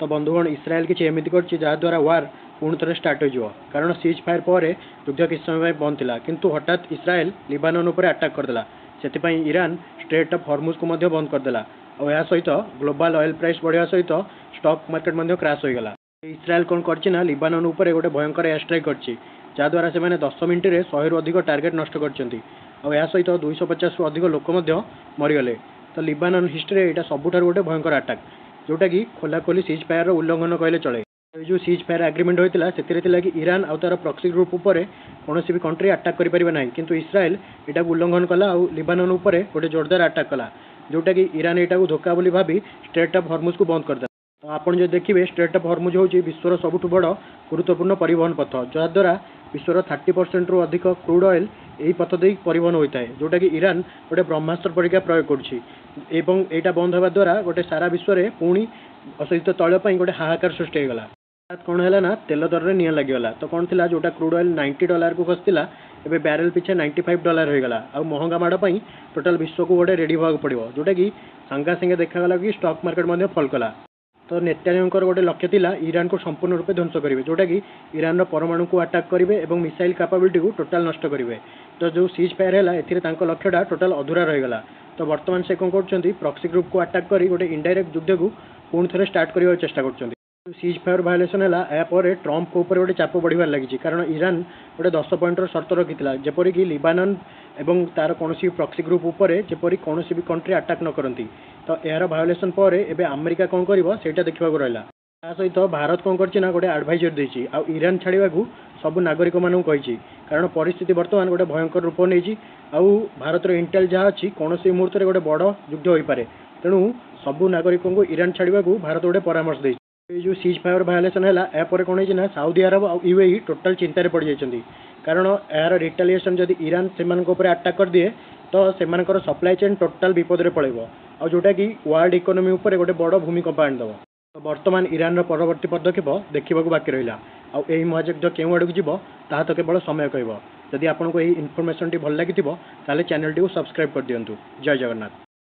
तो बंधुगण इस्राएल किसी एमती करद्वारा वार पुणी थे स्टार्ट हो कारण सीज फायर पर युद्ध किसी समय बंद था किंतु हठात इस्राएल लिबानन उपर अटैक करदेला से ईरान स्ट्रेट ऑफ हॉर्मुज को बंद करदेला और यह सहित ग्लोबल ऑयल प्राइस बढ़िया सहित स्टॉक मार्केट क्रैश हो गला। इस्राएल कौन करना लिबानन उपर गोटे भयंकर एयर स्ट्राइक करद्वारा से 10 मिनट में 100 रु अधिक टार्गेट नष्ट कर सहित 250 रु अधिक लोक मरीगले। तो लिबानन हिस्ट्री यहाँ सबुठ गोटे भयंकर अटैक जोटा कि खोलाखोली सीज फायर उल्लंघन कहले चले। जो सीज फायर एग्रीमेंट होता है कि ईरान आउ तार प्रॉक्सी ग्रुप उपर कौन भी कंट्री अटैक करें ना किंतु इस्राएल यहाँ उल्लंघन कला और लिबानन उपर गोटे जोरदार अटैक कला जोटा कि ईरान यहाँ धोखा बोली भाभी स्ट्रेट ऑफ हॉर्मुज को बंद करदे। तो आपड़ जो देखिए स्ट्रेट ऑफ हॉर्मुज हूँ विश्वर सबुठ बड़ गुरुत्वपूर्ण परिवहन पथ जहाद्वारा विश्वर 30% रु अधिक क्रूड ऑयल यही पथ दे परिवहन होता है जोटा कि ईरान गोटे ब्रह्मास्त्र परीक्षा प्रयोग कर बंद होगा द्वारा गोटे सारा विश्व में पुणी अशोधित तैल गोटे हाहाकार सृष्टि होगा। कौन है ना तेल दर में निआं लगिगला। तो कौन थी जोटा क्रूड ऑयल $90 को खसला एवं बैरेल पिछे $95 होगा आ महंगा माड़ पर टोटाल विश्व को गोटे रेडी होगा पड़ो जोटा कि सांगा सागे देखागला कि स्टॉक मार्केट फल कला। तो नेतान्याहूंकर गोटे लक्ष्य थिला ईरान को संपूर्ण रूप ध्वंस करेंगे जोटा कि ईरान परमाणु को अटैक करेंगे और मिसाइल कैपेबिलिटी को टोटाल नष्ट करेंगे। तो जो सीज फायर है लक्ष्यटा टोटाल अधूरा रहीगला। तो बर्तमान से कौन कर प्रॉक्सी ग्रुप को अटैक कर गोटे इनडायरेक्ट युद्ध को पुणी थे स्टार्ट करने चेष्टा कर। सीज फायर वायोलेसन है ट्रंप को ऊपर गोटे चाप बढ़िबार लगी कारण ईरान गोटे 10 पॉइंटर शर्त रखी जेपरिक लिबानन एवं तार कौन प्रॉक्सी ग्रुप उपर जेपरी कौन भी कंट्री अटैक न करती। तो यार वायोलेसन पर एवं अमेरिका कौन कर देखा रहा। सहित भारत कौन करना गोटे एडवाइजर देती ईरान छाड़ा सब नागरिक मानू कही कारण परिस्थिति बर्तमान गोटे भयंकर रूप नहीं भारत इंटेल जहाँ अच्छी कौन मुहूर्त में गोटे बड़ युद्ध हो पारे तेणु सबू नागरिक को ईरान छाड़ा भारत गोटे परामर्श दे। जो सीज फायर वायोलेसन है यापर कौन है साउदी अरब और यूएई टोटाल चिंतार पड़ जाती कारण यार रिटेलिएशन जदि ईरान से अटैक कर दिए तो से सप्लाई चेन टोटाल विपद में पड़ेगा और जोटा कि वर्ल्ड इकोनॉमी उपर गोटे बड़ भूमिकंप आनीदेव। तो बर्तमान ईरान परवर्ती पदक्षेप देखा बाकी रहा आई महायुद्ध क्यों आड़ को ताहा तो केवल समय कह। जदि आपको यही इनफर्मेशन भल लगी चैनल टी सब्सक्राइब कर दिंतु। जय जगन्नाथ।